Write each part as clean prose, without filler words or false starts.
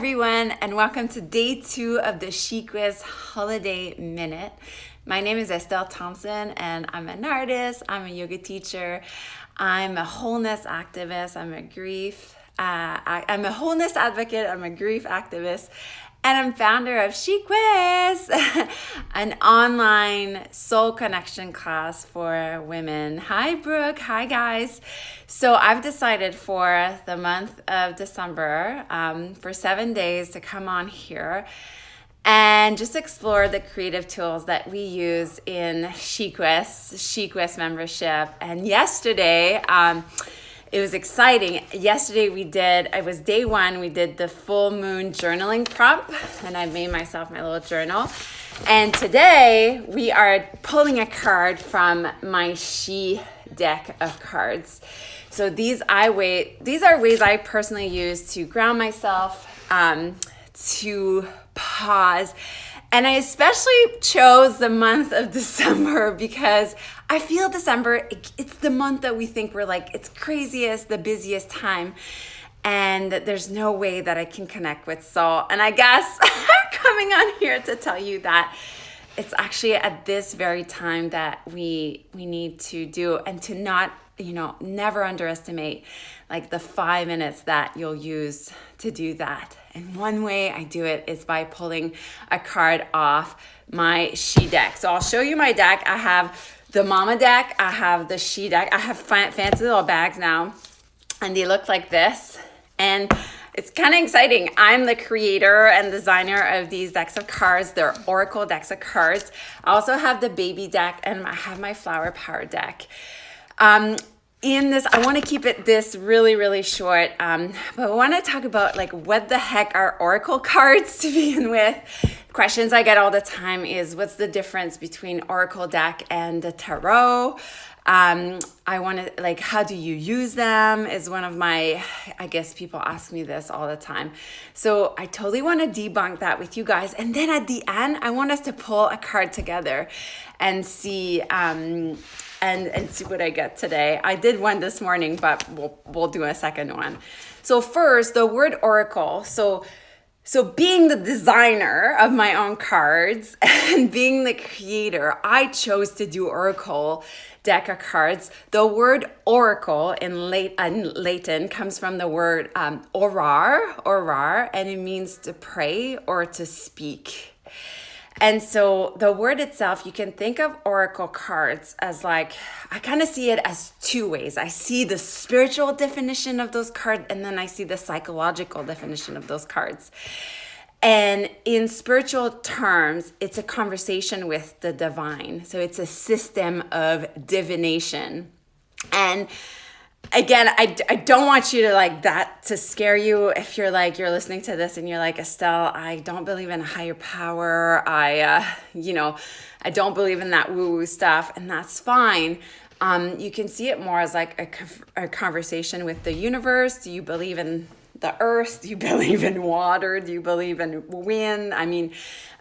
everyone, and welcome to day 2 of the SheQuiz Holiday Minute. My name is Estelle Thompson, and I'm an artist, I'm a yoga teacher, I'm a wholeness activist, I'm a wholeness advocate, I'm a grief activist, and I'm founder of SheQuiz, an online soul connection class for women. Hi, Brooke. Hi, guys. So I've decided for the month of December, for 7 days, to come on here and just explore the creative tools that we use in SheQuiz membership. And yesterday, it was exciting. Yesterday it was day 1, we did the full moon journaling prompt, and I made myself my little journal. And today we are pulling a card from my She deck of cards. So these are ways I personally use to ground myself, to pause. And I especially chose the month of December because I feel December, it's the month that we think we're like, it's craziest, the busiest time. And there's no way that I can connect with soul. And I guess I'm coming on here to tell you that it's actually at this very time that we need to do, and to not, never underestimate like the 5 minutes that you'll use to do that. And one way I do it is by pulling a card off my She deck. So I'll show you my deck. I have the Mama deck, I have the She deck. I have fancy little bags now, and they look like this. And it's kind of exciting. I'm the creator and designer of these decks of cards. They're Oracle decks of cards. I also have the baby deck, and I have my flower power deck. In this, I want to keep it this really, really short, but I want to talk about like what the heck are Oracle cards to begin with. Questions I get all the time is, what's the difference between Oracle deck and the Tarot? I want to, like, how do you use them is one of my, I guess people ask me this all the time. So I totally want to debunk that with you guys. And then at the end, I want us to pull a card together and see, and see what I get today. I did one this morning, but we'll do a second one. So first, the word Oracle. So being the designer of my own cards and being the creator, I chose to do Oracle deck of cards. The word Oracle in Latin comes from the word orar, and it means to pray or to speak. And so the word itself, you can think of Oracle cards as like, I kind of see it as 2 ways. I see the spiritual definition of those cards, and then I see the psychological definition of those cards. And in spiritual terms, it's a conversation with the divine. So it's a system of divination. And again, I don't want you to like that to scare you. If you're listening to this and you're like, Estelle, I don't believe in a higher power. I don't believe in that woo-woo stuff, and that's fine. You can see it more as like a conversation with the universe. Do you believe in the earth? Do you believe in water? Do you believe in wind? I mean,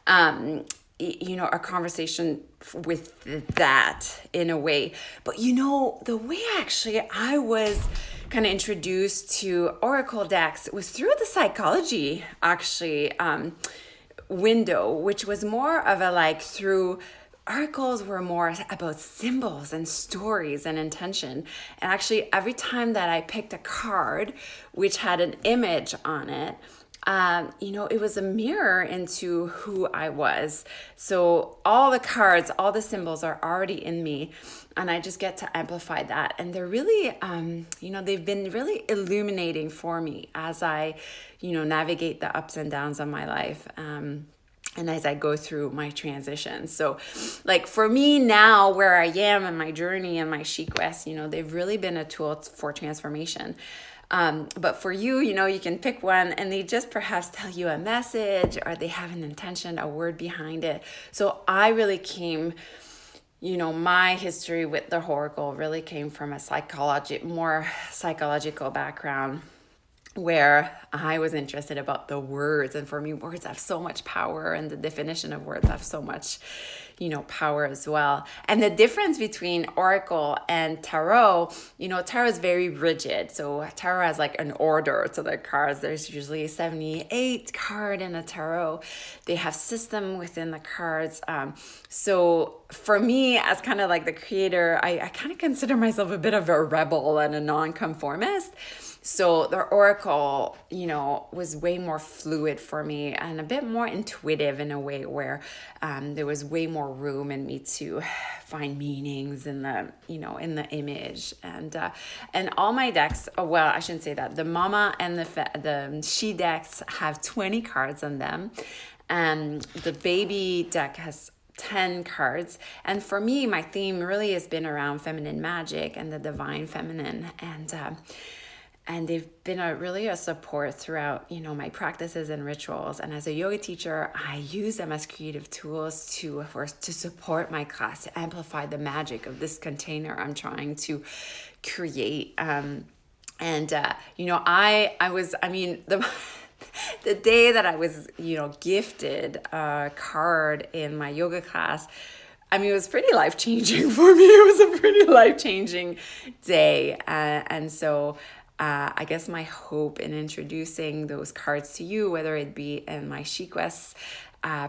a conversation with that in a way. But the way actually I was kind of introduced to Oracle decks was through the psychology window, which was more of a through oracles were more about symbols and stories and intention. And actually every time that I picked a card which had an image on it, it was a mirror into who I was. So all the cards, all the symbols are already in me, and I just get to amplify that. And they're really, they've been really illuminating for me as I, navigate the ups and downs of my life. And as I go through my transition. So like for me now, where I am in my journey and my SheQuest, they've really been a tool for transformation. But for you, you can pick one and they just perhaps tell you a message, or they have an intention, a word behind it. So I really came, my history with the Oracle really came from a more psychological background, where I was interested about the words. And for me, words have so much power, and the definition of words have so much, power as well. And the difference between Oracle and Tarot, Tarot is very rigid. So Tarot has like an order to the cards. There's usually 78 card in a Tarot. They have system within the cards. So for me, as kind of like the creator, I kind of consider myself a bit of a rebel and a nonconformist. So the Oracle, was way more fluid for me and a bit more intuitive in a way where there was way more room in me to find meanings in the, in the image. And all my decks, well, I shouldn't say that. The Mama and the She decks have 20 cards on them. And the Baby deck has 10 cards. And for me, my theme really has been around feminine magic and the divine feminine. And they've been really a support throughout, my practices and rituals. And as a yoga teacher, I use them as creative tools to support my class, to amplify the magic of this container I'm trying to create. I mean, the day that I was, gifted a card in my yoga class, I mean, it was pretty life-changing for me. It was a pretty life-changing day. And so I guess my hope in introducing those cards to you, whether it be in my SheQuest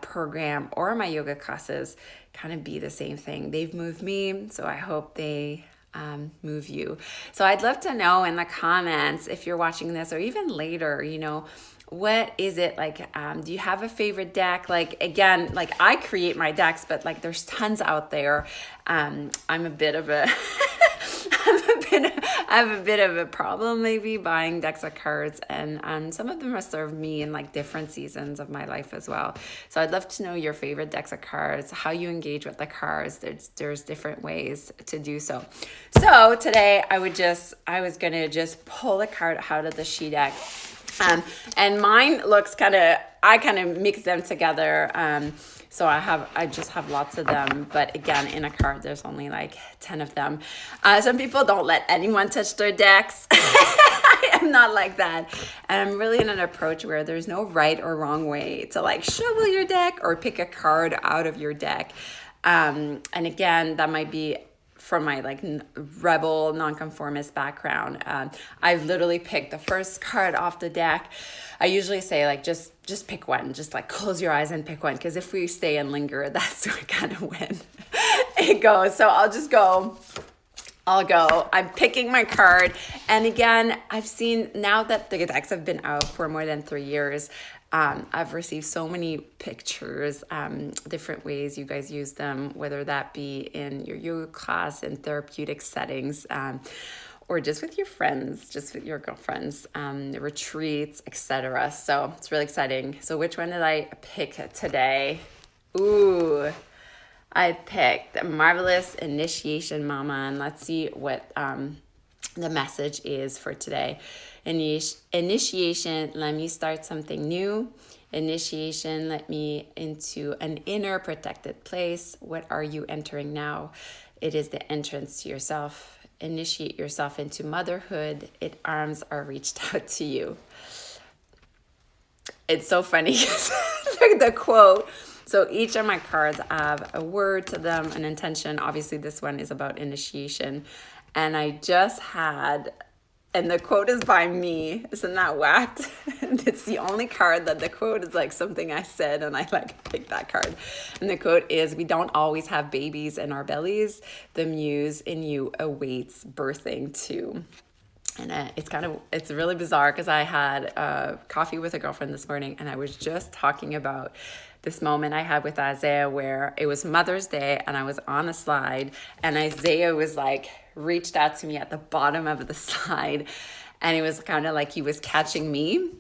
program or my yoga classes, kind of be the same thing. They've moved me, so I hope they move you. So I'd love to know in the comments, if you're watching this or even later, what is it like? Do you have a favorite deck? Like, again, like I create my decks, but like there's tons out there. I'm a bit of a I have a bit of a problem maybe buying decks of cards, and some of them have served me in like different seasons of my life as well. So I'd love to know your favorite decks of cards, how you engage with the cards. There's different ways to do so. So today I was gonna just pull a card out of the She deck. And mine looks I kind of mix them together. So I just have lots of them, but again, in a card, there's only like 10 of them. Some people don't let anyone touch their decks. I am not like that. And I'm really in an approach where there's no right or wrong way to like shovel your deck or pick a card out of your deck. And again, that might be from my like rebel nonconformist background. I've literally picked the first card off the deck. I usually say like just pick one, just like close your eyes and pick one, because if we stay and linger, that's kind of when it goes. So I'll go. I'm picking my card. And again, I've seen now that the decks have been out for more than 3 years, I've received so many pictures, different ways you guys use them, whether that be in your yoga class, in therapeutic settings, or just with your friends, just with your girlfriends, retreats, etc. So it's really exciting. So which one did I pick today? Ooh, I picked Marvelous Initiation Mama, and let's see what the message is for today. Initiation, let me start something new. Initiation, let me into an inner protected place. What are you entering now? It is the entrance to yourself. Initiate yourself into motherhood. Its arms are reached out to you. It's so funny. The quote. So each of my cards have a word to them, an intention. Obviously, this one is about initiation. And I just had, and the quote is by me. Isn't that whacked? It's the only card that the quote is like something I said, and I like picked that card. And the quote is, "We don't always have babies in our bellies. The muse in you awaits birthing too." And it's really bizarre because I had coffee with a girlfriend this morning, and I was just talking about this moment I had with Isaiah where it was Mother's Day and I was on a slide and Isaiah was like reached out to me at the bottom of the slide, and it was kind of like he was catching me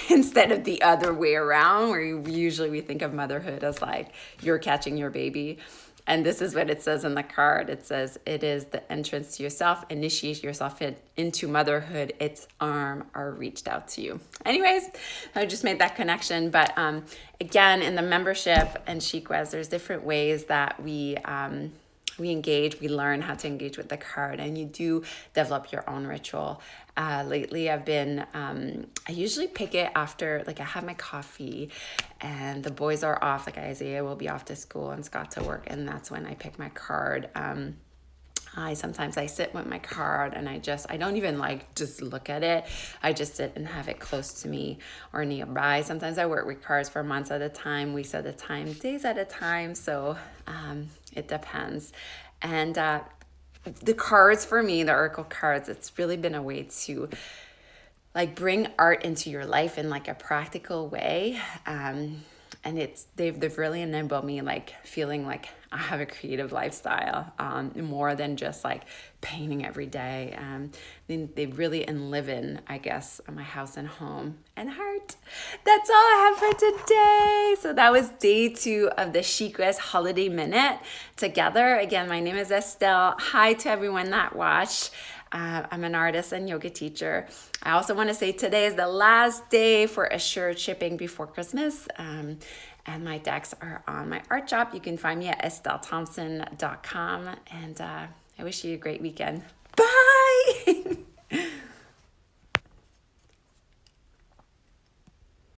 instead of the other way around, where usually we think of motherhood as like you're catching your baby. And this is what it says in the card. It says, it is the entrance to yourself. Initiate yourself into motherhood. Its arms are reached out to you. Anyways, I just made that connection. But again, in the membership and SheQuest, there's different ways that we we learn how to engage with the card, and you do develop your own ritual. Lately, I usually pick it after, like, I have my coffee and the boys are off, like Isaiah will be off to school and Scott to work, and that's when I pick my card. I sit with my card and I don't even like just look at it. I just sit and have it close to me or nearby. Sometimes I work with cards for months at a time, weeks at a time, days at a time. So it depends. And the cards for me, the Oracle cards, it's really been a way to like bring art into your life in like a practical way. And they've really enabled me, like feeling like I have a creative lifestyle, more than just like painting every day. They really enliven, I guess, my house and home and heart. That's all I have for today. So that was day 2 of the Chicress Holiday Minute together. Again, my name is Estelle. Hi to everyone that watched. I'm an artist and yoga teacher. I also want to say today is the last day for assured shipping before Christmas. And my decks are on my art shop. You can find me at estellethompson.com. And I wish you a great weekend. Bye!